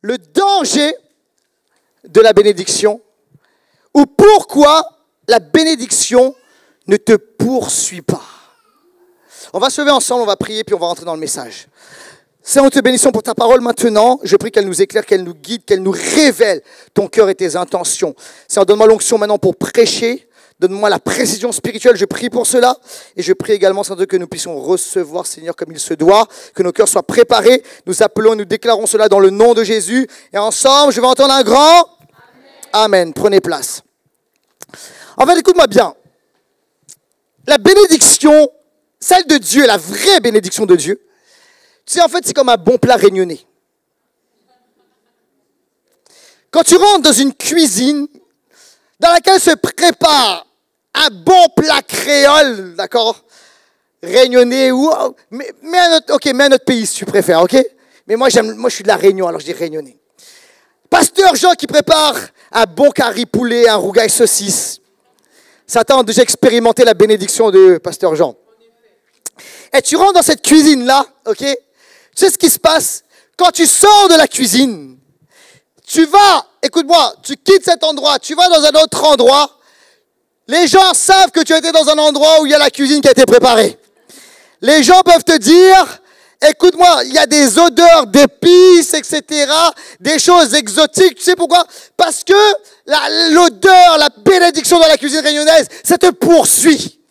le danger de la bénédiction ou pourquoi la bénédiction ne te poursuit pas. On va se lever ensemble, on va prier, puis on va rentrer dans le message. Seigneur, nous te bénissons pour ta parole maintenant. Je prie qu'elle nous éclaire, qu'elle nous guide, qu'elle nous révèle ton cœur et tes intentions. Seigneur, donne-moi l'onction maintenant pour prêcher. Donne-moi la précision spirituelle, je prie pour cela. Et je prie également, Seigneur Dieu, que nous puissions recevoir, Seigneur, comme il se doit, que nos cœurs soient préparés. Nous appelons et nous déclarons cela dans le nom de Jésus. Et ensemble, je vais entendre un grand Amen. Prenez place. En fait, écoute-moi bien. La bénédiction, celle de Dieu, la vraie bénédiction de Dieu, tu sais, en fait, c'est comme un bon plat réunionnais. Quand tu rentres dans une cuisine dans laquelle se prépare un bon plat créole, d'accord, réunionnais ou mais à notre pays si tu préfères, ok. Mais moi je suis de la Réunion, alors je dis réunionnais. Pasteur Jean qui prépare un bon curry poulet, un rougail saucisse. Satan a déjà expérimenté la bénédiction de Pasteur Jean. Et tu rentres dans cette cuisine là, ok. Tu sais ce qui se passe quand tu sors de la cuisine. Tu vas, écoute-moi, tu quittes cet endroit, tu vas dans un autre endroit. Les gens savent que tu étais dans un endroit où il y a la cuisine qui a été préparée. Les gens peuvent te dire, écoute-moi, il y a des odeurs d'épices, etc., des choses exotiques. Tu sais pourquoi? Parce que l'odeur, la bénédiction dans la cuisine réunionnaise, ça te poursuit.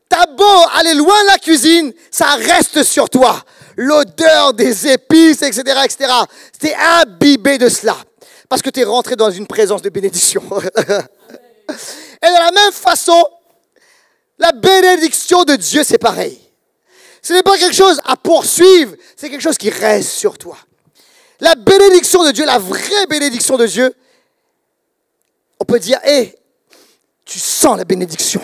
T'as beau aller loin de la cuisine, ça reste sur toi. L'odeur des épices, etc., etc. T'es imbibé de cela. Parce que tu es rentré dans une présence de bénédiction. Et de la même façon, la bénédiction de Dieu, c'est pareil. Ce n'est pas quelque chose à poursuivre, c'est quelque chose qui reste sur toi. La bénédiction de Dieu, la vraie bénédiction de Dieu, on peut dire, tu sens la bénédiction.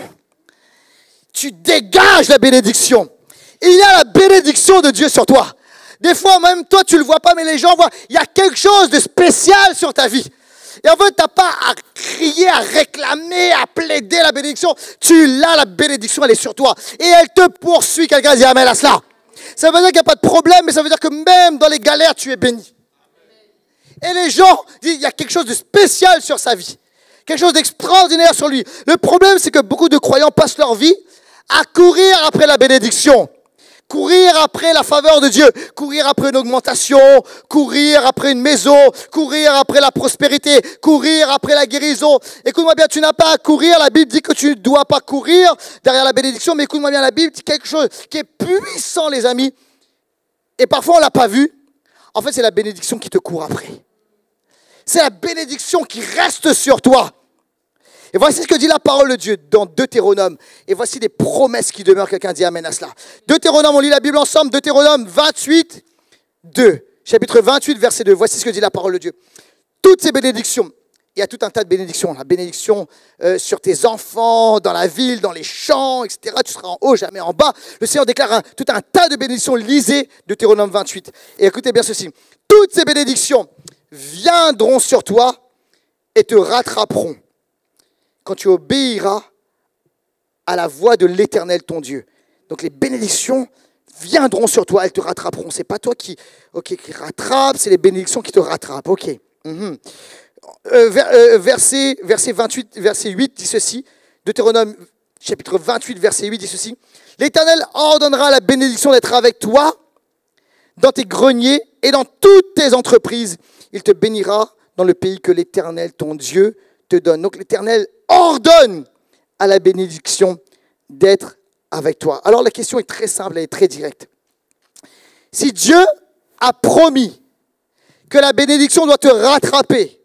Tu dégages la bénédiction. Il y a la bénédiction de Dieu sur toi. Des fois, même toi, tu ne le vois pas, mais les gens voient. Il y a quelque chose de spécial sur ta vie. Et en fait, tu n'as pas à crier, à réclamer, à plaider la bénédiction. Tu l'as, la bénédiction, elle est sur toi. Et elle te poursuit. Quelqu'un dit amen à cela. Ça veut dire qu'il n'y a pas de problème, mais ça veut dire que même dans les galères, tu es béni. Et les gens disent, il y a quelque chose de spécial sur sa vie. Quelque chose d'extraordinaire sur lui. Le problème, c'est que beaucoup de croyants passent leur vie à courir après la bénédiction. Courir après la faveur de Dieu, courir après une augmentation, courir après une maison, courir après la prospérité, courir après la guérison. Écoute-moi bien, tu n'as pas à courir. La Bible dit que tu ne dois pas courir derrière la bénédiction, mais écoute-moi bien, la Bible dit quelque chose qui est puissant, les amis. Et parfois, on ne l'a pas vu. En fait, c'est la bénédiction qui te court après. C'est la bénédiction qui reste sur toi. Et voici ce que dit la parole de Dieu dans Deutéronome. Et voici des promesses qui demeurent. Quelqu'un dit amen à cela. Deutéronome, on lit la Bible ensemble. Deutéronome 28, 2. Chapitre 28, verset 2. Voici ce que dit la parole de Dieu. Toutes ces bénédictions, il y a tout un tas de bénédictions. La bénédiction sur tes enfants, dans la ville, dans les champs, etc. Tu seras en haut, jamais en bas. Le Seigneur déclare tout un tas de bénédictions. Lisez Deutéronome 28. Et écoutez bien ceci. Toutes ces bénédictions viendront sur toi et te rattraperont quand tu obéiras à la voix de l'Éternel ton Dieu. Donc les bénédictions viendront sur toi, elles te rattraperont. Ce n'est pas toi qui rattrape, c'est les bénédictions qui te rattrapent. Ok. Verset 28, verset 8 dit ceci. Deutéronome chapitre 28, verset 8 dit ceci. L'Éternel ordonnera la bénédiction d'être avec toi dans tes greniers et dans toutes tes entreprises. Il te bénira dans le pays que l'Éternel ton Dieu te donne. Donc l'Éternel ordonne à la bénédiction d'être avec toi. Alors la question est très simple et très directe. Si Dieu a promis que la bénédiction doit te rattraper,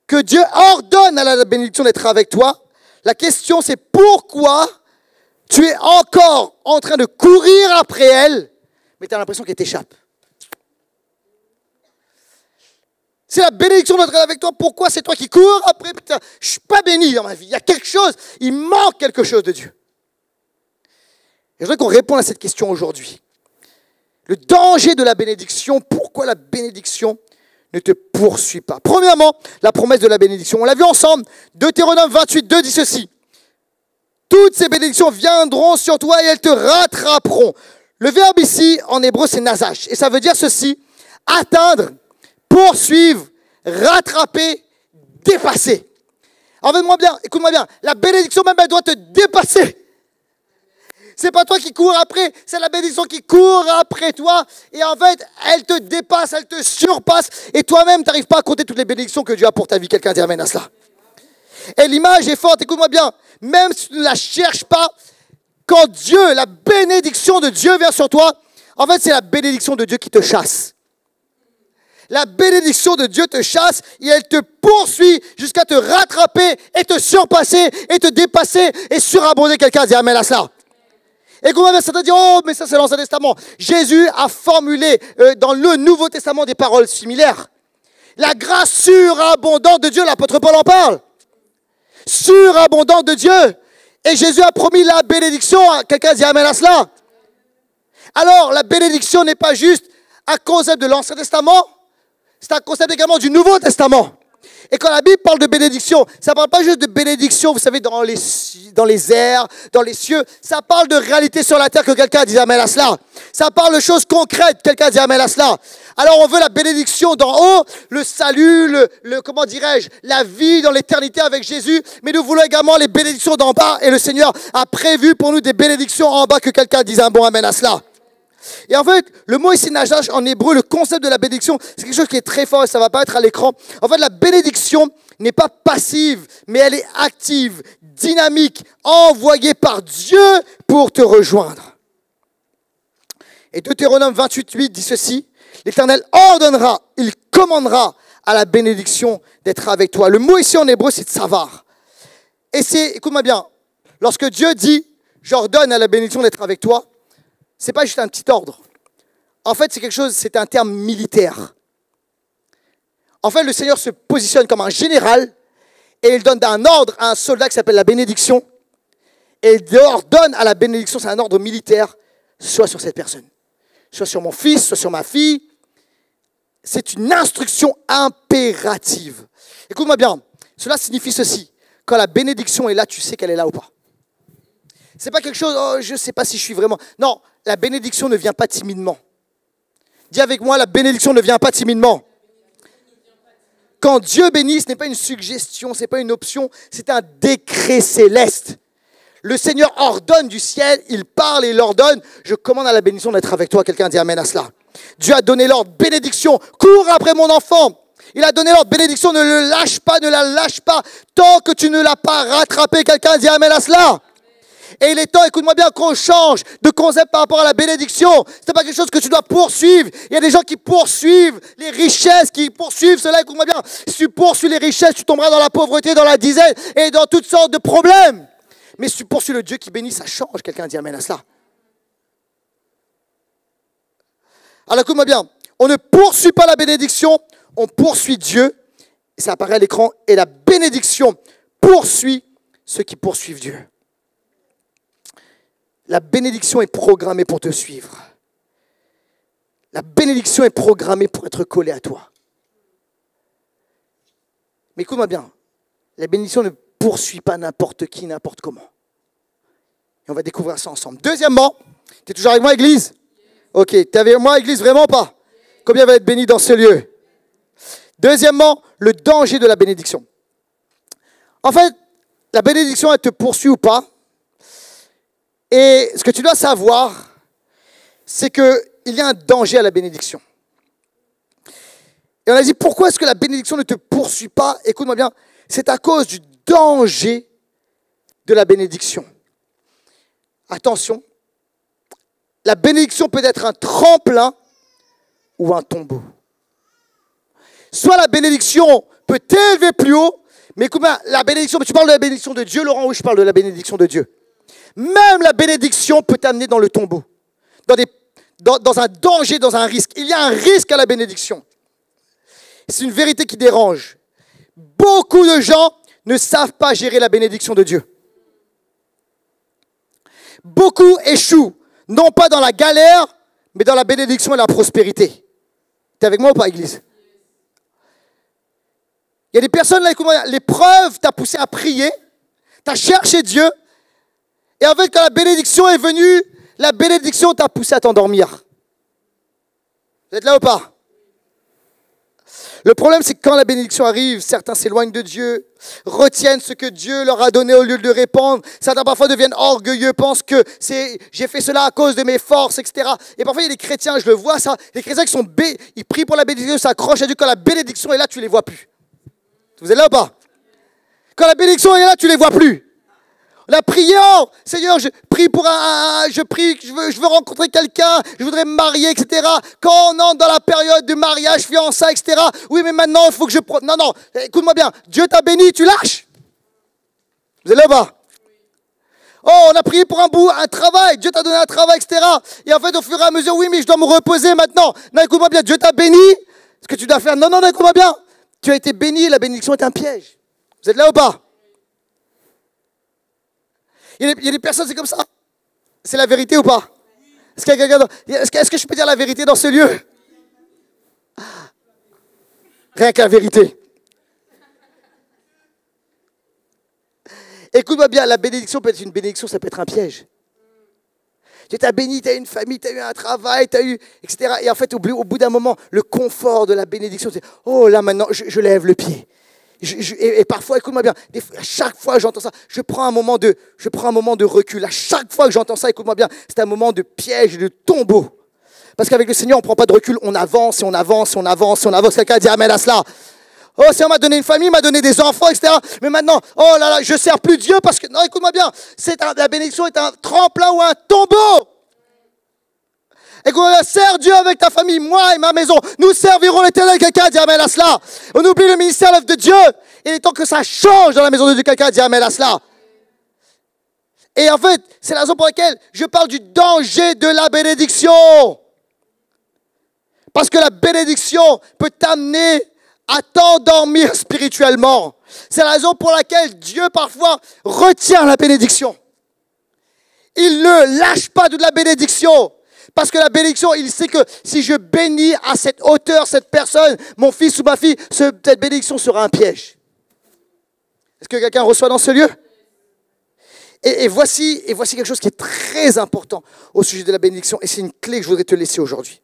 que Dieu ordonne à la bénédiction d'être avec toi, la question c'est pourquoi tu es encore en train de courir après elle, mais tu as l'impression qu'elle t'échappe. C'est la bénédiction d'être avec toi. Pourquoi c'est toi qui cours après? Putain, je ne suis pas béni dans ma vie. Il y a quelque chose, il manque quelque chose de Dieu. Et je voudrais qu'on réponde à cette question aujourd'hui. Le danger de la bénédiction, pourquoi la bénédiction ne te poursuit pas? Premièrement, la promesse de la bénédiction. On l'a vu ensemble. Deutéronome 28, 2 dit ceci. Toutes ces bénédictions viendront sur toi et elles te rattraperont. Le verbe ici, en hébreu, c'est nazash. Et ça veut dire ceci, atteindre, poursuivre, rattraper, dépasser. En fait, écoute-moi bien, la bénédiction même, elle doit te dépasser. C'est pas toi qui cours après, c'est la bénédiction qui court après toi. Et en fait, elle te dépasse, elle te surpasse. Et toi-même, tu n'arrives pas à compter toutes les bénédictions que Dieu a pour ta vie. Quelqu'un dit amen à cela. Et l'image est forte, écoute-moi bien. Même si tu ne la cherches pas, quand Dieu, la bénédiction de Dieu vient sur toi, en fait, c'est la bénédiction de Dieu qui te chasse. La bénédiction de Dieu te chasse et elle te poursuit jusqu'à te rattraper et te surpasser et te dépasser et surabonder. Quelqu'un dit amen à cela. Et quand même, ça te dit, oh, mais ça c'est l'Ancien Testament. Jésus a formulé dans le Nouveau Testament des paroles similaires. La grâce surabondante de Dieu, l'apôtre Paul en parle. Surabondante de Dieu. Et Jésus a promis la bénédiction. Quelqu'un dit amen à cela. Alors, la bénédiction n'est pas juste un concept de l'Ancien Testament, c'est un concept également du Nouveau Testament. Et quand la Bible parle de bénédiction, ça ne parle pas juste de bénédiction, vous savez, dans les airs, dans les cieux. Ça parle de réalité sur la terre, que quelqu'un dise amen à cela. Ça parle de choses concrètes, quelqu'un dit amen à cela. Alors on veut la bénédiction d'en haut, le salut, comment dirais-je, la vie dans l'éternité avec Jésus. Mais nous voulons également les bénédictions d'en bas. Et le Seigneur a prévu pour nous des bénédictions en bas, que quelqu'un dise un bon amen à cela. Et en fait, le mot ici, najash, en hébreu, le concept de la bénédiction, c'est quelque chose qui est très fort et ça ne va pas être à l'écran. En fait, la bénédiction n'est pas passive, mais elle est active, dynamique, envoyée par Dieu pour te rejoindre. Et Deutéronome 28:8 dit ceci, l'Éternel ordonnera, il commandera à la bénédiction d'être avec toi. Le mot ici en hébreu, c'est tsavar. Et c'est, écoute-moi bien, lorsque Dieu dit, j'ordonne à la bénédiction d'être avec toi, c'est pas juste un petit ordre. En fait, c'est quelque chose, c'est un terme militaire. En fait, le Seigneur se positionne comme un général et il donne un ordre à un soldat qui s'appelle la bénédiction. Et il ordonne à la bénédiction, c'est un ordre militaire, soit sur cette personne, soit sur mon fils, soit sur ma fille. C'est une instruction impérative. Écoute-moi bien, cela signifie ceci. Quand la bénédiction est là, tu sais qu'elle est là ou pas. C'est pas quelque chose, oh, je ne sais pas si je suis vraiment... Non, la bénédiction ne vient pas timidement. Dis avec moi, la bénédiction ne vient pas timidement. Quand Dieu bénit, ce n'est pas une suggestion, ce n'est pas une option, c'est un décret céleste. Le Seigneur ordonne du ciel, il parle et il ordonne. Je commande à la bénédiction d'être avec toi. Quelqu'un dit amen à cela. Dieu a donné l'ordre, bénédiction, cours après mon enfant. Il a donné l'ordre, bénédiction, ne le lâche pas, ne la lâche pas. Tant que tu ne l'as pas rattrapé, quelqu'un dit amen à cela. Et il est temps, écoute-moi bien, qu'on change de concept par rapport à la bénédiction. Ce n'est pas quelque chose que tu dois poursuivre. Il y a des gens qui poursuivent les richesses, qui poursuivent cela. Écoute-moi bien, si tu poursuis les richesses, tu tomberas dans la pauvreté, dans la disette et dans toutes sortes de problèmes. Mais si tu poursuis le Dieu qui bénit, ça change. Quelqu'un dit amen à cela. Alors écoute-moi bien, on ne poursuit pas la bénédiction, on poursuit Dieu. Et ça apparaît à l'écran. Et la bénédiction poursuit ceux qui poursuivent Dieu. La bénédiction est programmée pour te suivre. La bénédiction est programmée pour être collée à toi. Mais écoute-moi bien, la bénédiction ne poursuit pas n'importe qui, n'importe comment. Et on va découvrir ça ensemble. Deuxièmement, tu es toujours avec moi, Église? Ok, tu es avec moi, Église, vraiment pas? Combien va être béni dans ce lieu? Deuxièmement, le danger de la bénédiction. En fait, la bénédiction, elle te poursuit ou pas? Et ce que tu dois savoir, c'est qu'il y a un danger à la bénédiction. Et on a dit, pourquoi est-ce que la bénédiction ne te poursuit pas? Écoute-moi bien, c'est à cause du danger de la bénédiction. Attention, la bénédiction peut être un tremplin ou un tombeau. Soit la bénédiction peut t'élever plus haut, mais écoute-moi, la bénédiction, tu parles de la bénédiction de Dieu, Laurent, oui, je parle de la bénédiction de Dieu. Même la bénédiction peut t'amener dans le tombeau, dans un danger, dans un risque. Il y a un risque à la bénédiction. C'est une vérité qui dérange. Beaucoup de gens ne savent pas gérer la bénédiction de Dieu. Beaucoup échouent, non pas dans la galère, mais dans la bénédiction et la prospérité. Tu es avec moi ou pas, Église? Il y a des personnes, là, écoute-moi, l'épreuve t'a poussé à prier, tu as cherché Dieu, et en fait, quand la bénédiction est venue, la bénédiction t'a poussé à t'endormir. Vous êtes là ou pas? Le problème, c'est que quand la bénédiction arrive, certains s'éloignent de Dieu, retiennent ce que Dieu leur a donné au lieu de le répandre. Certains parfois deviennent orgueilleux, pensent que j'ai fait cela à cause de mes forces, etc. Et parfois, il y a des chrétiens, je le vois ça, les chrétiens qui ils prient pour la bénédiction, s'accrochent à Dieu. Quand la bénédiction est là, tu ne les vois plus. Vous êtes là ou pas? Quand la bénédiction est là, tu ne les vois plus. La prière, Seigneur, je prie pour je veux rencontrer quelqu'un, je voudrais me marier, etc. Quand on entre dans la période de mariage, fiançailles, etc. Oui, mais maintenant, il faut que Non, non, écoute-moi bien. Dieu t'a béni, tu lâches. Vous êtes là ou pas? Oh, on a prié pour un travail, Dieu t'a donné un travail, etc. Et en fait, au fur et à mesure, oui, mais je dois me reposer maintenant. Non, écoute-moi bien, Dieu t'a béni. Ce que tu dois faire, non, écoute-moi bien. Tu as été béni, la bénédiction est un piège. Vous êtes là ou pas? Il y a des personnes, c'est comme ça. C'est la vérité ou pas? Est-ce que je peux dire la vérité dans ce lieu? Rien que la vérité. Écoute-moi bien, la bénédiction peut être une bénédiction, ça peut être un piège. Tu t'as béni, tu as eu une famille, tu as eu un travail, tu as eu, etc. Et en fait, au bout d'un moment, le confort de la bénédiction, c'est « Oh là, maintenant, je lève le pied ». Et parfois, écoute-moi bien, à chaque fois que j'entends ça, je prends un moment de recul. À chaque fois que j'entends ça, écoute-moi bien, c'est un moment de piège, de tombeau. Parce qu'avec le Seigneur, on ne prend pas de recul, on avance, et on avance, et on avance, et on avance. Quelqu'un dit amen à cela. Oh, Seigneur m'a donné une famille, m'a donné des enfants, etc. Mais maintenant, oh là là, je ne sers plus Dieu parce que... Non, écoute-moi bien, la bénédiction est un tremplin ou un tombeau. Écoute, sers Dieu avec ta famille, moi et ma maison. Nous servirons l'Éternel. Quelqu'un dit amen à cela. On oublie le ministère de Dieu. Il est temps que ça change dans la maison de Dieu. Quelqu'un dit amen à cela. Et en fait, c'est la raison pour laquelle je parle du danger de la bénédiction. Parce que la bénédiction peut t'amener à t'endormir spirituellement. C'est la raison pour laquelle Dieu parfois retient la bénédiction. Il ne lâche pas de la bénédiction. Parce que la bénédiction, il sait que si je bénis à cette hauteur, cette personne, mon fils ou ma fille, cette bénédiction sera un piège. Est-ce que quelqu'un reçoit dans ce lieu? Et voici quelque chose qui est très important au sujet de la bénédiction. Et c'est une clé que je voudrais te laisser aujourd'hui.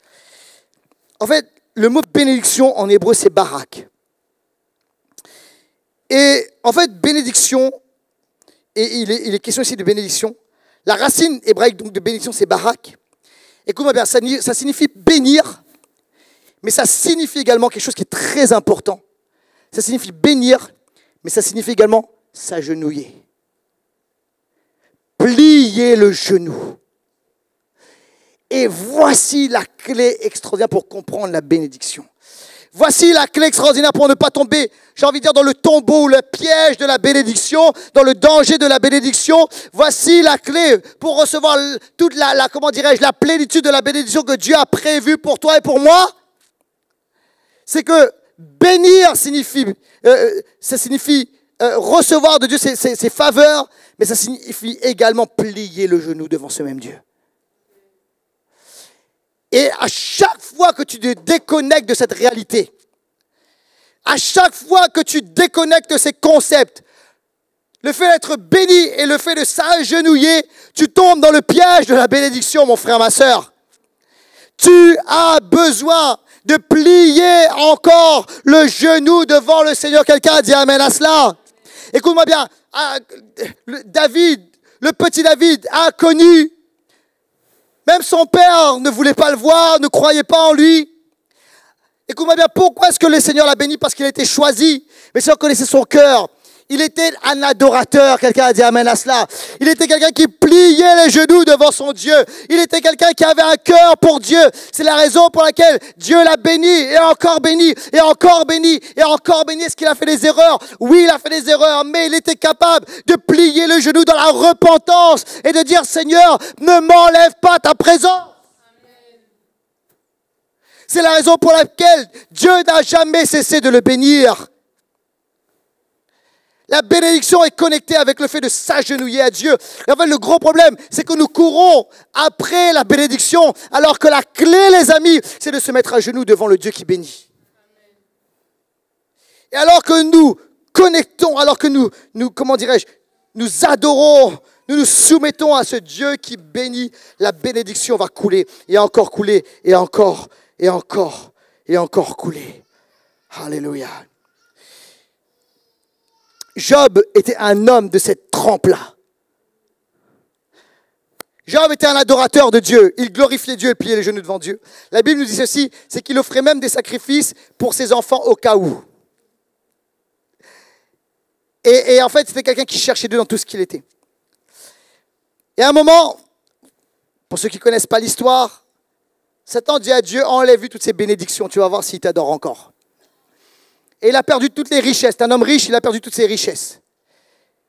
En fait, le mot bénédiction en hébreu, c'est barak. Et en fait, bénédiction, et il est question ici de bénédiction. La racine hébraïque donc, de bénédiction, c'est barak. Écoute-moi bien, ça signifie bénir, mais ça signifie également quelque chose qui est très important. Ça signifie bénir, mais ça signifie également s'agenouiller. Plier le genou. Et voici la clé extraordinaire pour comprendre la bénédiction. Voici la clé extraordinaire pour ne pas tomber, j'ai envie de dire, dans le tombeau ou le piège de la bénédiction, dans le danger de la bénédiction. Voici la clé pour recevoir toute la plénitude de la bénédiction que Dieu a prévue pour toi et pour moi. C'est que bénir signifie recevoir de Dieu ses faveurs, mais ça signifie également plier le genou devant ce même Dieu. Et à chaque fois que tu te déconnectes de cette réalité, à chaque fois que tu déconnectes de ces concepts, le fait d'être béni et le fait de s'agenouiller, tu tombes dans le piège de la bénédiction, mon frère, ma sœur. Tu as besoin de plier encore le genou devant le Seigneur. Quelqu'un dit amen à cela. Écoute-moi bien, le petit David a connu. Même son père ne voulait pas le voir, ne croyait pas en lui. Écoute-moi bien, pourquoi est-ce que le Seigneur l'a béni? Parce qu'il a été choisi. Mais si on connaissait son cœur, il était un adorateur. Quelqu'un a dit amen à cela. Il était quelqu'un qui pliait les genoux devant son Dieu. Il était quelqu'un qui avait un cœur pour Dieu. C'est la raison pour laquelle Dieu l'a béni et encore béni et encore béni et encore béni. Est-ce qu'il a fait des erreurs? Oui, il a fait des erreurs, mais il était capable de plier le genou dans la repentance et de dire, Seigneur, ne m'enlève pas ta présence. C'est la raison pour laquelle Dieu n'a jamais cessé de le bénir. La bénédiction est connectée avec le fait de s'agenouiller à Dieu. Et en fait, le gros problème, c'est que nous courons après la bénédiction, alors que la clé, les amis, c'est de se mettre à genoux devant le Dieu qui bénit. Et alors que nous connectons, alors que nous adorons, nous nous soumettons à ce Dieu qui bénit, la bénédiction va couler, et encore couler, et encore, et encore, et encore couler. Alléluia. Job était un homme de cette trempe-là. Job était un adorateur de Dieu. Il glorifiait Dieu et pliait les genoux devant Dieu. La Bible nous dit ceci, c'est qu'il offrait même des sacrifices pour ses enfants au cas où. Et en fait, c'était quelqu'un qui cherchait Dieu dans tout ce qu'il était. Et à un moment, pour ceux qui ne connaissent pas l'histoire, Satan dit à Dieu, enlève-lui toutes ces bénédictions, tu vas voir s'il t'adore encore. Et il a perdu toutes les richesses. C'est un homme riche, il a perdu toutes ses richesses.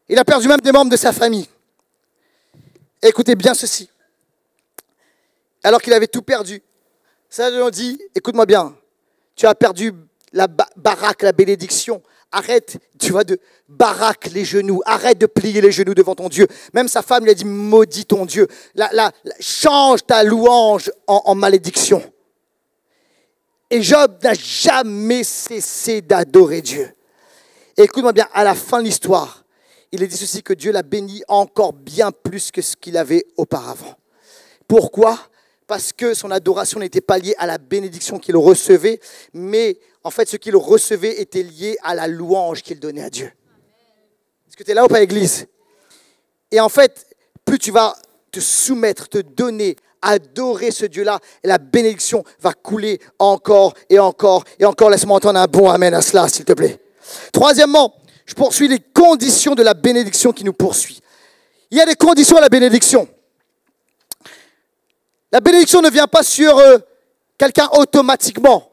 Il a perdu même des membres de sa famille. Et écoutez bien ceci. Alors qu'il avait tout perdu, Satan lui dit, écoute-moi bien, tu as perdu la baraque, la bénédiction. Arrête, tu vois, de baraque les genoux. Arrête de plier les genoux devant ton Dieu. Même sa femme lui a dit, maudis ton Dieu. Change ta louange en malédiction. Et Job n'a jamais cessé d'adorer Dieu. Et écoute-moi bien, à la fin de l'histoire, il est dit ceci, que Dieu l'a béni encore bien plus que ce qu'il avait auparavant. Pourquoi ? Parce que son adoration n'était pas liée à la bénédiction qu'il recevait, mais en fait, ce qu'il recevait était lié à la louange qu'il donnait à Dieu. Est-ce que tu es là ou pas, Église ? Et en fait, plus tu vas te soumettre, te donner, adorer ce Dieu-là, et la bénédiction va couler encore et encore et encore. Laisse-moi entendre un bon amen à cela, s'il te plaît. Troisièmement, je poursuis les conditions de la bénédiction qui nous poursuit. Il y a des conditions à la bénédiction. La bénédiction ne vient pas sur quelqu'un automatiquement.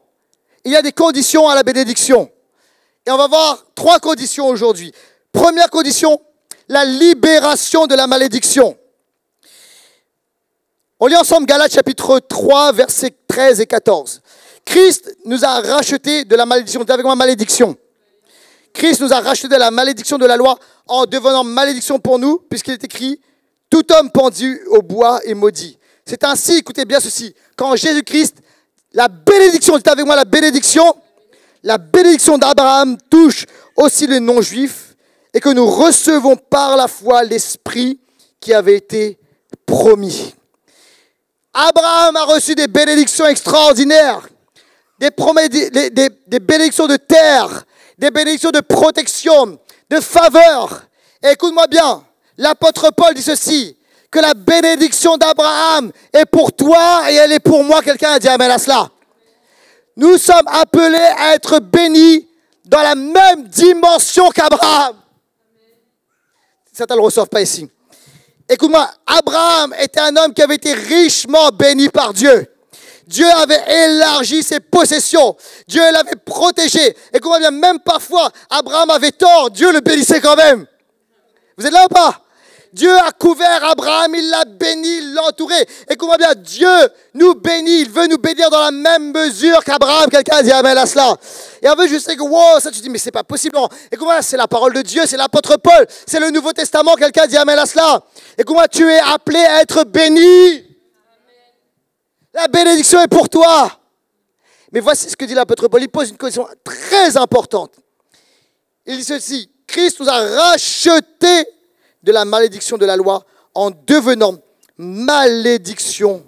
Il y a des conditions à la bénédiction. Et on va voir 3 conditions aujourd'hui. Première condition, la libération de la malédiction. On lit ensemble Galates chapitre 3, versets 13 et 14. Christ nous a rachetés de la malédiction. Dites avec moi, malédiction. Christ nous a rachetés de la malédiction de la loi en devenant malédiction pour nous, puisqu'il est écrit, tout homme pendu au bois est maudit. C'est ainsi, écoutez bien ceci, quand Jésus-Christ, la bénédiction, dites avec moi la bénédiction d'Abraham touche aussi les non-juifs et que nous recevons par la foi l'Esprit qui avait été promis. Abraham a reçu des bénédictions extraordinaires, des bénédictions de terre, des bénédictions de protection, de faveur. Et écoute-moi bien, l'apôtre Paul dit ceci, que la bénédiction d'Abraham est pour toi et elle est pour moi. Quelqu'un a dit amen à cela. Nous sommes appelés à être bénis dans la même dimension qu'Abraham. Certains ne le reçoivent pas ici. Écoute-moi, Abraham était un homme qui avait été richement béni par Dieu. Dieu avait élargi ses possessions. Dieu l'avait protégé. Écoute-moi bien, même parfois, Abraham avait tort. Dieu le bénissait quand même. Vous êtes là ou pas ? Dieu a couvert Abraham, il l'a béni, il l'a entouré. Écoute-moi bien, Dieu nous bénit, il veut nous bénir dans la même mesure qu'Abraham. Quelqu'un a dit amen à cela. Et en fait, je sais que, wow, ça tu dis, mais c'est pas possible. Écoute-moi, c'est la parole de Dieu, c'est l'apôtre Paul, c'est le Nouveau Testament. Quelqu'un a dit amen à cela. Écoute-moi, tu es appelé à être béni. La bénédiction est pour toi. Mais voici ce que dit l'apôtre Paul. Il pose une condition très importante. Il dit ceci, Christ nous a rachetés de la malédiction de la loi en devenant malédiction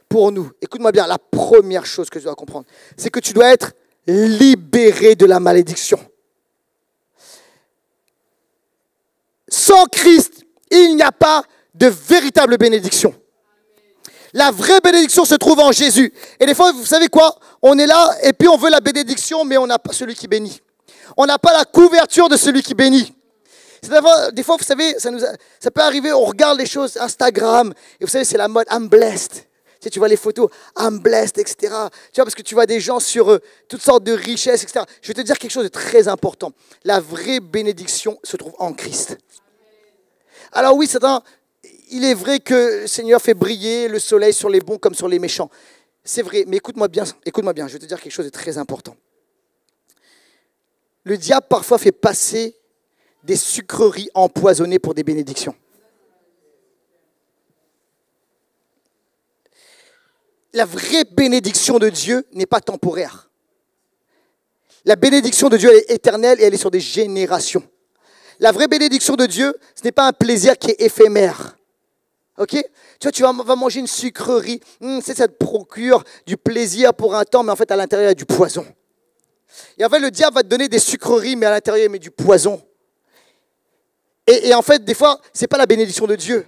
pour nous. Écoute-moi bien, la première chose que tu dois comprendre, c'est que tu dois être libéré de la malédiction. Sans Christ, il n'y a pas de véritable bénédiction. La vraie bénédiction se trouve en Jésus. Et des fois, vous savez quoi ? On est là et puis on veut la bénédiction, mais on n'a pas celui qui bénit. On n'a pas la couverture de celui qui bénit. Des fois, vous savez, ça peut arriver, on regarde les choses, Instagram, et vous savez, c'est la mode, I'm blessed. Tu vois les photos, I'm blessed, etc. Tu vois, parce que tu vois des gens sur toutes sortes de richesses, etc. Je vais te dire quelque chose de très important. La vraie bénédiction se trouve en Christ. Alors oui, il est vrai que le Seigneur fait briller le soleil sur les bons comme sur les méchants. C'est vrai, mais écoute-moi bien, je vais te dire quelque chose de très important. Le diable parfois fait passer des sucreries empoisonnées pour des bénédictions. La vraie bénédiction de Dieu n'est pas temporaire. La bénédiction de Dieu elle est éternelle et elle est sur des générations. La vraie bénédiction de Dieu, ce n'est pas un plaisir qui est éphémère. Ok ? Tu vois, tu vas manger une sucrerie, ça te procure du plaisir pour un temps, mais en fait, à l'intérieur, il y a du poison. Et en fait, le diable va te donner des sucreries, mais à l'intérieur, il met du poison. Et en fait, des fois, ce n'est pas la bénédiction de Dieu.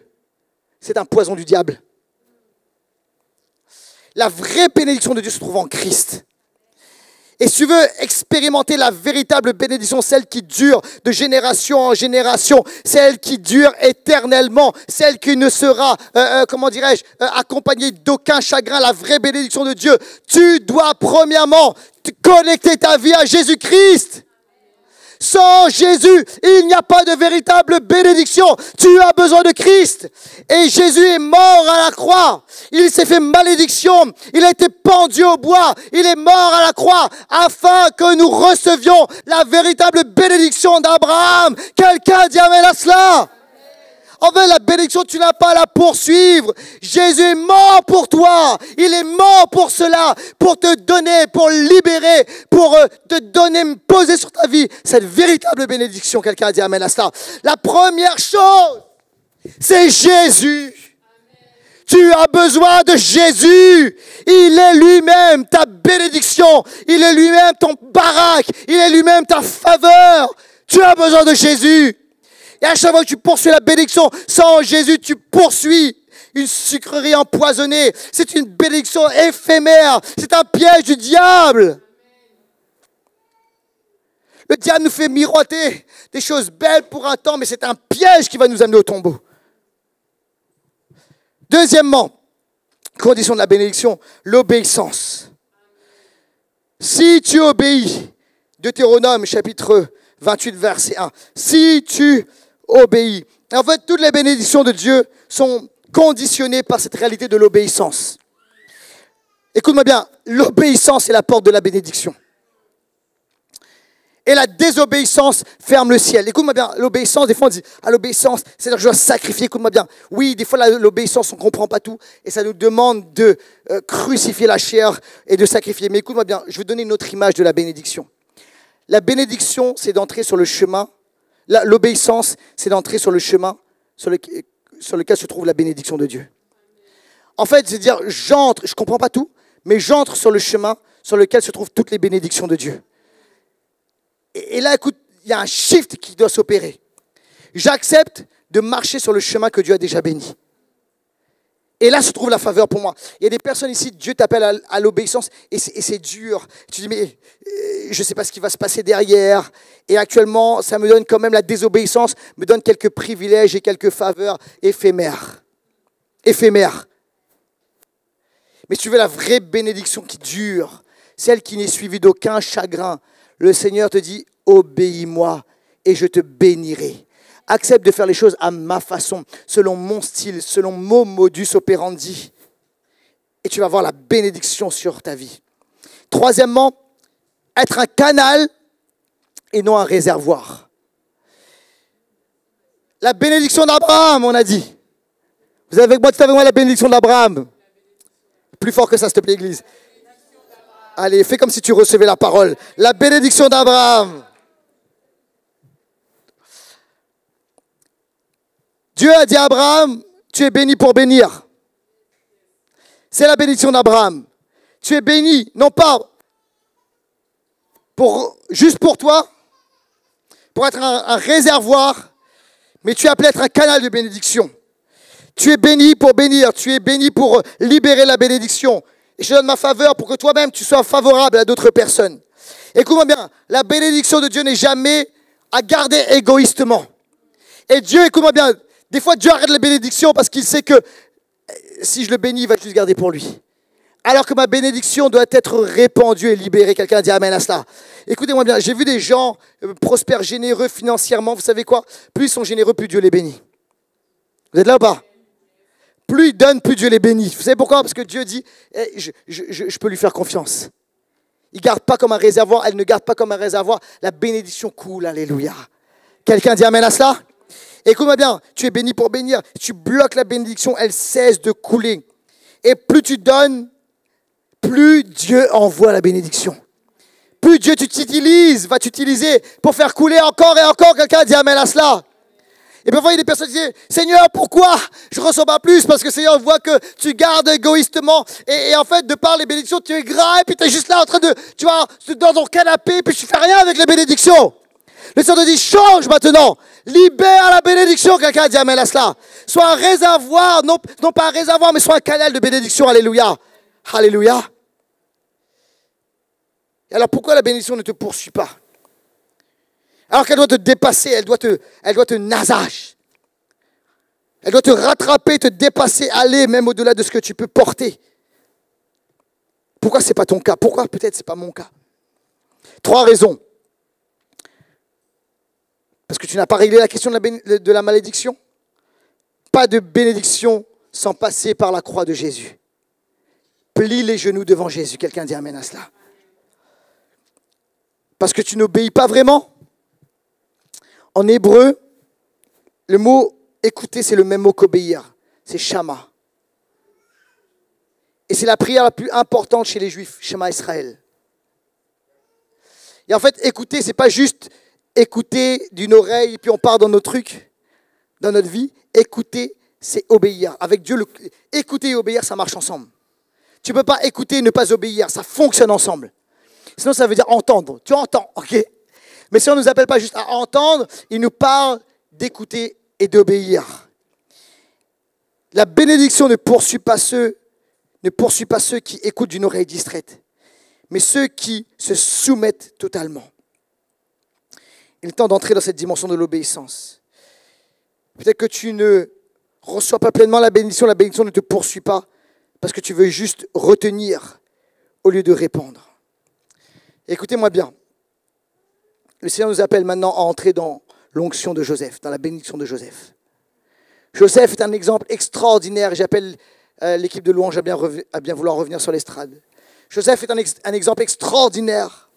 C'est un poison du diable. La vraie bénédiction de Dieu se trouve en Christ. Et si tu veux expérimenter la véritable bénédiction, celle qui dure de génération en génération, celle qui dure éternellement, celle qui ne sera, accompagnée d'aucun chagrin, la vraie bénédiction de Dieu, tu dois premièrement connecter ta vie à Jésus-Christ. Sans Jésus, il n'y a pas de véritable bénédiction. Tu as besoin de Christ. Et Jésus est mort à la croix. Il s'est fait malédiction. Il a été pendu au bois. Il est mort à la croix afin que nous recevions la véritable bénédiction d'Abraham. Quelqu'un dit amen à cela? En fait, la bénédiction, tu n'as pas à la poursuivre. Jésus est mort pour toi. Il est mort pour cela, pour te donner, pour libérer, pour te donner, poser sur ta vie cette véritable bénédiction. Quelqu'un a dit amen à cela. La première chose, c'est Jésus. Tu as besoin de Jésus. Il est lui-même ta bénédiction. Il est lui-même ton baraque. Il est lui-même ta faveur. Tu as besoin de Jésus. Et à chaque fois que tu poursuis la bénédiction, sans Jésus, tu poursuis une sucrerie empoisonnée. C'est une bénédiction éphémère. C'est un piège du diable. Le diable nous fait miroiter des choses belles pour un temps, mais c'est un piège qui va nous amener au tombeau. Deuxièmement, condition de la bénédiction, l'obéissance. Si tu obéis, Deutéronome chapitre 28, verset 1, si tu obéis. En fait, toutes les bénédictions de Dieu sont conditionnées par cette réalité de l'obéissance. Écoute-moi bien, l'obéissance est la porte de la bénédiction. Et la désobéissance ferme le ciel. Écoute-moi bien, l'obéissance, des fois on dit, l'obéissance, c'est-à-dire que je dois sacrifier, écoute-moi bien. Oui, des fois l'obéissance, on ne comprend pas tout et ça nous demande de crucifier la chair et de sacrifier. Mais écoute-moi bien, je vais donner une autre image de la bénédiction. La bénédiction, c'est d'entrer sur le chemin. L'obéissance, c'est d'entrer sur le chemin sur lequel se trouve la bénédiction de Dieu. En fait, c'est dire, j'entre, je ne comprends pas tout, mais j'entre sur le chemin sur lequel se trouvent toutes les bénédictions de Dieu. Et là, écoute, il y a un shift qui doit s'opérer. J'accepte de marcher sur le chemin que Dieu a déjà béni. Et là se trouve la faveur pour moi. Il y a des personnes ici, Dieu t'appelle à l'obéissance et c'est dur. Tu dis, mais je ne sais pas ce qui va se passer derrière. Et actuellement, ça me donne quand même la désobéissance, me donne quelques privilèges et quelques faveurs éphémères. Éphémères. Mais si tu veux la vraie bénédiction qui dure, celle qui n'est suivie d'aucun chagrin, le Seigneur te dit, obéis-moi et je te bénirai. Accepte de faire les choses à ma façon, selon mon style, selon mon modus operandi. Et tu vas avoir la bénédiction sur ta vie. Troisièmement, être un canal et non un réservoir. La bénédiction d'Abraham, on a dit. Vous avez avec moi la bénédiction d'Abraham. Plus fort que ça, s'il te plaît, Église. Allez, fais comme si tu recevais la parole. La bénédiction d'Abraham. Dieu a dit à Abraham, tu es béni pour bénir. C'est la bénédiction d'Abraham. Tu es béni, non pas juste pour toi, pour être un réservoir, mais tu es appelé à être un canal de bénédiction. Tu es béni pour bénir, tu es béni pour libérer la bénédiction. Et je donne ma faveur pour que toi-même tu sois favorable à d'autres personnes. Écoute-moi bien, la bénédiction de Dieu n'est jamais à garder égoïstement. Et Dieu, écoute-moi bien, des fois Dieu arrête la bénédiction parce qu'il sait que si je le bénis, il va juste garder pour lui. Alors que ma bénédiction doit être répandue et libérée. Quelqu'un dit amen à cela. Écoutez-moi bien, j'ai vu des gens prospères, généreux financièrement. Vous savez quoi? Plus ils sont généreux, plus Dieu les bénit. Vous êtes là ou pas? Plus ils donnent, plus Dieu les bénit. Vous savez pourquoi? Parce que Dieu dit, je peux lui faire confiance. Il ne garde pas comme un réservoir, elle ne garde pas comme un réservoir. La bénédiction coule, alléluia. Quelqu'un dit amen à cela? Écoute-moi bien, tu es béni pour bénir. Tu bloques la bénédiction, elle cesse de couler. Et plus tu donnes, plus Dieu envoie la bénédiction. Plus Dieu va t'utiliser pour faire couler encore et encore. Quelqu'un dit amen à cela. Et parfois, il y a des personnes qui disent, Seigneur, pourquoi je ne reçois pas plus? Parce que Seigneur voit que tu gardes égoïstement. Et en fait, de par les bénédictions, tu es gras et puis tu es juste là en train de, tu vois, dans ton canapé, puis tu fais rien avec les bénédictions. Le Seigneur te dit, change maintenant. Libère la bénédiction. Quelqu'un a dit amen à cela. Sois un réservoir, non pas un réservoir, mais sois un canal de bénédiction. Alléluia. Alléluia. Et alors, pourquoi la bénédiction ne te poursuit pas? Alors qu'elle doit te dépasser, elle doit te nasager. Elle doit te rattraper, te dépasser, aller même au-delà de ce que tu peux porter. Pourquoi ce n'est pas ton cas? Pourquoi peut-être ce n'est pas mon cas? 3 raisons. Parce que tu n'as pas réglé la question de la malédiction. Pas de bénédiction sans passer par la croix de Jésus. Plie les genoux devant Jésus. Quelqu'un dit amen à cela. Parce que tu n'obéis pas vraiment. En hébreu, le mot écouter, c'est le même mot qu'obéir. C'est shama. Et c'est la prière la plus importante chez les Juifs, Shema Israël. Et en fait, écouter, c'est pas juste écouter d'une oreille, puis on part dans nos trucs, dans notre vie. Écouter, c'est obéir. Avec Dieu, écouter et obéir, ça marche ensemble. Tu ne peux pas écouter et ne pas obéir, ça fonctionne ensemble. Sinon, ça veut dire entendre. Tu entends, ok? Mais si on ne nous appelle pas juste à entendre, il nous parle d'écouter et d'obéir. La bénédiction ne poursuit pas ceux qui écoutent d'une oreille distraite, mais ceux qui se soumettent totalement. Il est temps d'entrer dans cette dimension de l'obéissance. Peut-être que tu ne reçois pas pleinement la bénédiction ne te poursuit pas parce que tu veux juste retenir au lieu de répandre. Écoutez-moi bien. Le Seigneur nous appelle maintenant à entrer dans l'onction de Joseph, dans la bénédiction de Joseph. Joseph est un exemple extraordinaire. J'appelle l'équipe de louange à bien vouloir revenir sur l'estrade. Joseph est un exemple extraordinaire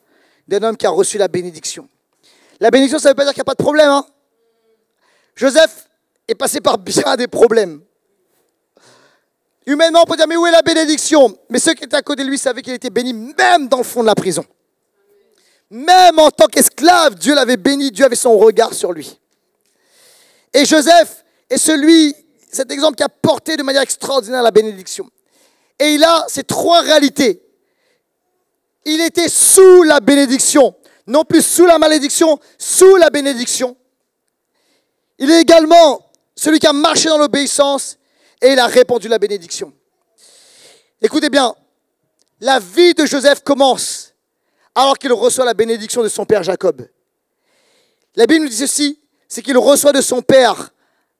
d'un homme qui a reçu la bénédiction. La bénédiction, ça ne veut pas dire qu'il n'y a pas de problème. Hein? Joseph est passé par bien des problèmes. Humainement, on peut dire, mais où est la bénédiction? Mais ceux qui étaient à côté de lui savaient qu'il était béni, même dans le fond de la prison. Même en tant qu'esclave, Dieu l'avait béni, Dieu avait son regard sur lui. Et Joseph est cet exemple qui a porté de manière extraordinaire la bénédiction. Et il a ces 3 réalités. Il était sous la bénédiction, non plus sous la malédiction, sous la bénédiction. Il est également celui qui a marché dans l'obéissance et il a répandu la bénédiction. Écoutez bien, la vie de Joseph commence alors qu'il reçoit la bénédiction de son père Jacob. La Bible nous dit ceci, c'est qu'il reçoit de son père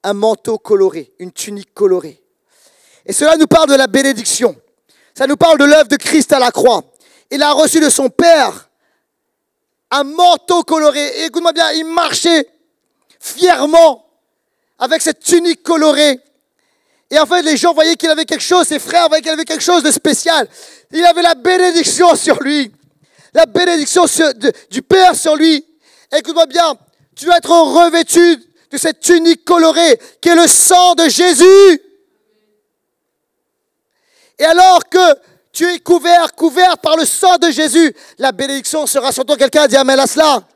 un manteau coloré, une tunique colorée. Et cela nous parle de la bénédiction. Ça nous parle de l'œuvre de Christ à la croix. Il a reçu de son père un manteau coloré. Et écoute-moi bien, il marchait fièrement avec cette tunique colorée. Et en fait, les gens voyaient qu'il avait quelque chose, ses frères voyaient qu'il avait quelque chose de spécial. Il avait la bénédiction sur lui. La bénédiction du Père sur lui. Écoute-moi bien, tu dois être revêtu de cette tunique colorée qui est le sang de Jésus. Et alors que tu es couvert par le sang de Jésus, la bénédiction sera sur toi. Quelqu'un a dit amen à cela.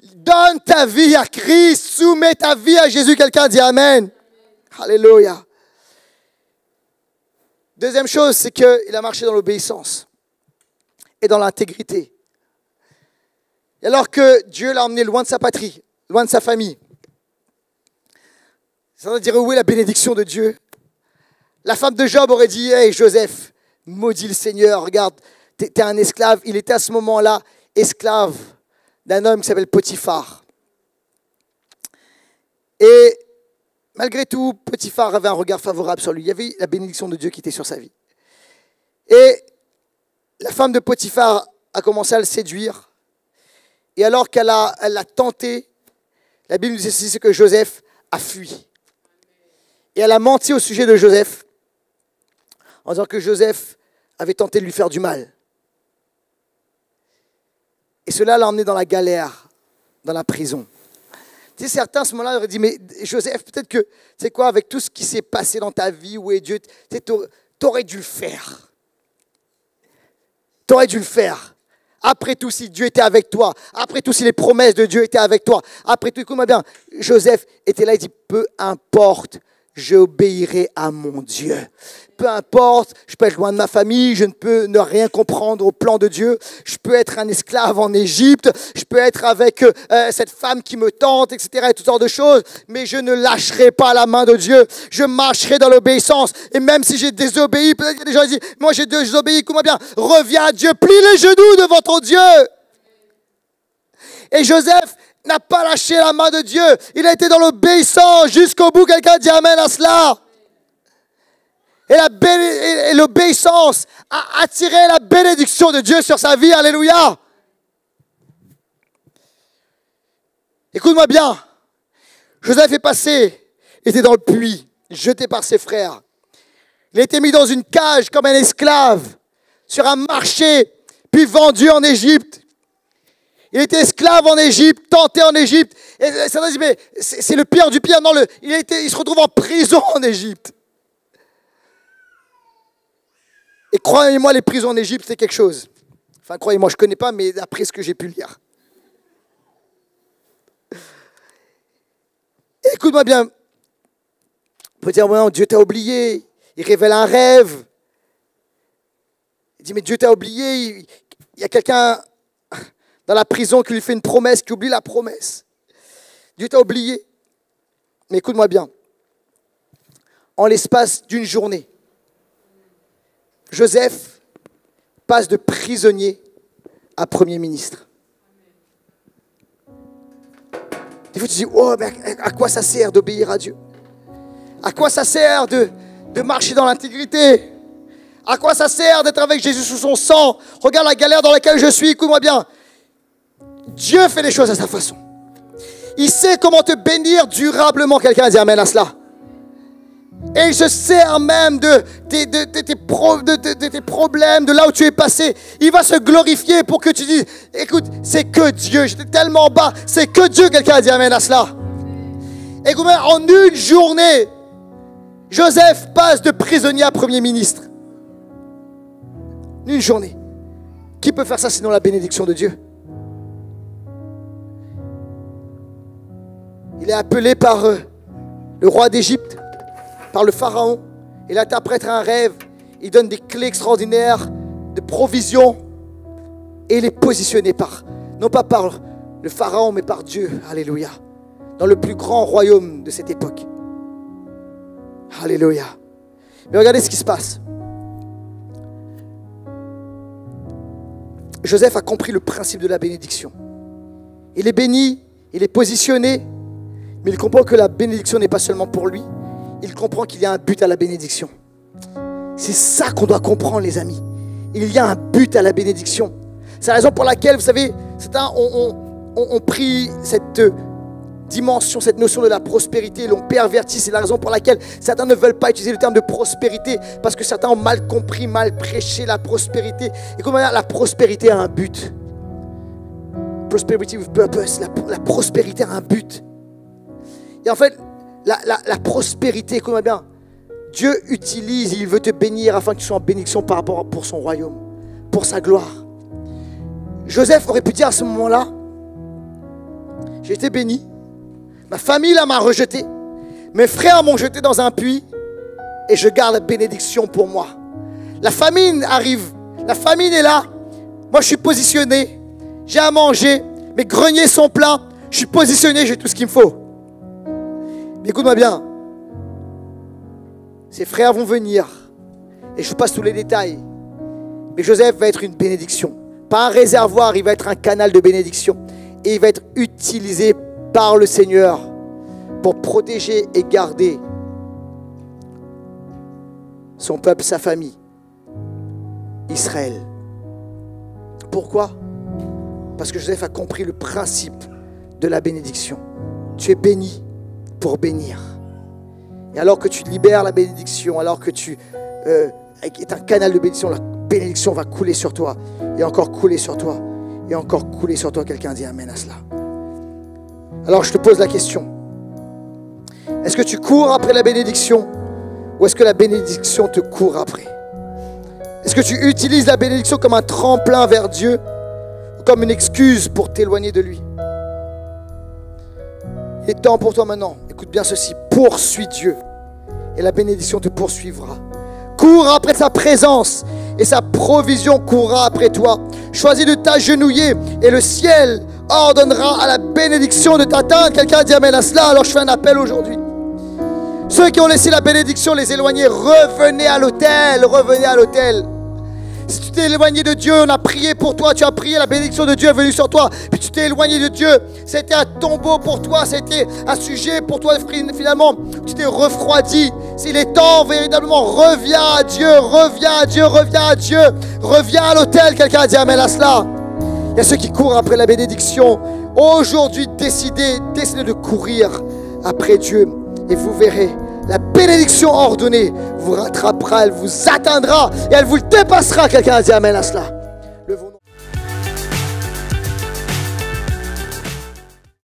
Donne ta vie à Christ, soumets ta vie à Jésus. Quelqu'un a dit amen. Alléluia. Deuxième chose, c'est qu'il a marché dans l'obéissance et dans l'intégrité. Et alors que Dieu l'a emmené loin de sa patrie, loin de sa famille, ça veut dire où est la bénédiction de Dieu? La femme de Job aurait dit, hey Joseph, maudit le Seigneur, regarde, t'es un esclave. Il était à ce moment-là esclave d'un homme qui s'appelle Potiphar. Et malgré tout, Potiphar avait un regard favorable sur lui. Il y avait la bénédiction de Dieu qui était sur sa vie. Et la femme de Potiphar a commencé à le séduire. Et alors qu'elle l'a tenté, la Bible nous dit ceci, c'est que Joseph a fui. Et elle a menti au sujet de Joseph, en disant que Joseph avait tenté de lui faire du mal. Et cela l'a emmené dans la galère, dans la prison. Tu sais, certains à ce moment-là auraient dit, mais Joseph, peut-être que, tu sais quoi, avec tout ce qui s'est passé dans ta vie, où est Dieu, tu aurais dû le faire. Tu aurais dû le faire. Après tout, si Dieu était avec toi, après tout, si les promesses de Dieu étaient avec toi, après tout, écoute-moi bien, Joseph était là, il dit, peu importe, j'obéirai à mon Dieu. Peu importe, je peux être loin de ma famille, je ne peux ne rien comprendre au plan de Dieu. Je peux être un esclave en Égypte, je peux être avec cette femme qui me tente, etc. et toutes sortes de choses. Mais je ne lâcherai pas la main de Dieu. Je marcherai dans l'obéissance. Et même si j'ai désobéi, peut-être qu'il y a des gens qui disent, moi j'ai désobéi, écoute-moi bien, reviens à Dieu, plie les genoux devant ton Dieu. Et Joseph n'a pas lâché la main de Dieu. Il a été dans l'obéissance jusqu'au bout. Quelqu'un dit amen à cela. Et l'obéissance a attiré la bénédiction de Dieu sur sa vie. Alléluia. Écoute-moi bien. Joseph est passé, il était dans le puits, jeté par ses frères. Il a été mis dans une cage comme un esclave sur un marché, puis vendu en Égypte. Il était esclave en Égypte, tenté en Égypte. Et certains disent, mais c'est le pire du pire. Non, il se retrouve en prison en Égypte. Et croyez-moi, les prisons en Égypte, c'est quelque chose. Enfin, croyez-moi, je ne connais pas, mais d'après ce que j'ai pu lire. Écoute-moi bien. On peut dire, non, Dieu t'a oublié. Il révèle un rêve. Il dit, mais Dieu t'a oublié. Il y a quelqu'un dans la prison qui lui fait une promesse, qui oublie la promesse. Dieu t'a oublié. Mais écoute-moi bien. En l'espace d'une journée, Joseph passe de prisonnier à Premier ministre. Des fois, tu te dis, oh, mais à quoi ça sert d'obéir à Dieu? À quoi ça sert de marcher dans l'intégrité? À quoi ça sert d'être avec Jésus sous son sang? Regarde la galère dans laquelle je suis, écoute-moi bien. Dieu fait les choses à sa façon. Il sait comment te bénir durablement. Quelqu'un a dit amen à cela. Et il se sert même de tes problèmes, de là où tu es passé. Il va se glorifier pour que tu dises, écoute, c'est que Dieu. J'étais tellement bas, c'est que Dieu. Quelqu'un a dit amen à cela. Écoute, en une journée, Joseph passe de prisonnier à Premier ministre. Une journée. Qui peut faire ça sinon la bénédiction de Dieu? Il est appelé par le roi d'Égypte, par le pharaon. Il interprète un rêve. Il donne des clés extraordinaires de provision. Et il est positionné non pas par le pharaon, mais par Dieu. Alléluia. Dans le plus grand royaume de cette époque. Alléluia. Mais regardez ce qui se passe. Joseph a compris le principe de la bénédiction. Il est béni, il est positionné, mais il comprend que la bénédiction n'est pas seulement pour lui. Il comprend qu'il y a un but à la bénédiction. C'est ça qu'on doit comprendre, les amis. Il y a un but à la bénédiction. C'est la raison pour laquelle, vous savez, certains ont pris cette dimension, cette notion de la prospérité, l'ont perverti. C'est la raison pour laquelle certains ne veulent pas utiliser le terme de prospérité, parce que certains ont mal compris, mal prêché la prospérité. Et comment dire, la prospérité a un but. Prosperity with purpose. La prospérité a un but. Et en fait, la prospérité, écoute-moi bien, Dieu utilise, il veut te bénir afin que tu sois en bénédiction par rapport pour son royaume, pour sa gloire. Joseph aurait pu dire à ce moment-là, j'ai été béni, ma famille là m'a rejeté, mes frères m'ont jeté dans un puits et je garde la bénédiction pour moi. La famine arrive, la famine est là, moi je suis positionné, j'ai à manger, mes greniers sont pleins, je suis positionné, j'ai tout ce qu'il me faut. Mais écoute-moi bien, ses frères vont venir, et je passe tous les détails, mais Joseph va être une bénédiction. Pas un réservoir, il va être un canal de bénédiction. Et il va être utilisé par le Seigneur pour protéger et garder son peuple, sa famille, Israël. Pourquoi? Parce que Joseph a compris le principe de la bénédiction. Tu es béni pour bénir. Et alors que tu libères la bénédiction, alors que tu es un canal de bénédiction, la bénédiction va couler sur toi, et encore couler sur toi, et encore couler sur toi. Quelqu'un dit amen à cela. Alors je te pose la question. Est-ce que tu cours après la bénédiction, ou est-ce que la bénédiction te court après? Est-ce que tu utilises la bénédiction comme un tremplin vers Dieu, comme une excuse pour t'éloigner de lui. Il est temps pour toi maintenant, écoute bien ceci, poursuis Dieu et la bénédiction te poursuivra. Cours après sa présence et sa provision courra après toi. Choisis de t'agenouiller et le ciel ordonnera à la bénédiction de t'atteindre. Quelqu'un dit amen à cela, alors je fais un appel aujourd'hui. Ceux qui ont laissé la bénédiction les éloigner, revenez à l'autel, revenez à l'autel. Si tu t'es éloigné de Dieu, on a prié pour toi, tu as prié, la bénédiction de Dieu est venue sur toi, puis tu t'es éloigné de Dieu, c'était un tombeau pour toi, c'était un sujet pour toi, finalement, tu t'es refroidi. S'il est temps, véritablement, reviens à Dieu, reviens à Dieu, reviens à Dieu, reviens à l'autel, quelqu'un a dit amen à cela. Il y a ceux qui courent après la bénédiction. Aujourd'hui, décidez de courir après Dieu et vous verrez. La bénédiction ordonnée vous rattrapera, elle vous atteindra et elle vous dépassera. Quelqu'un a dit amen à cela.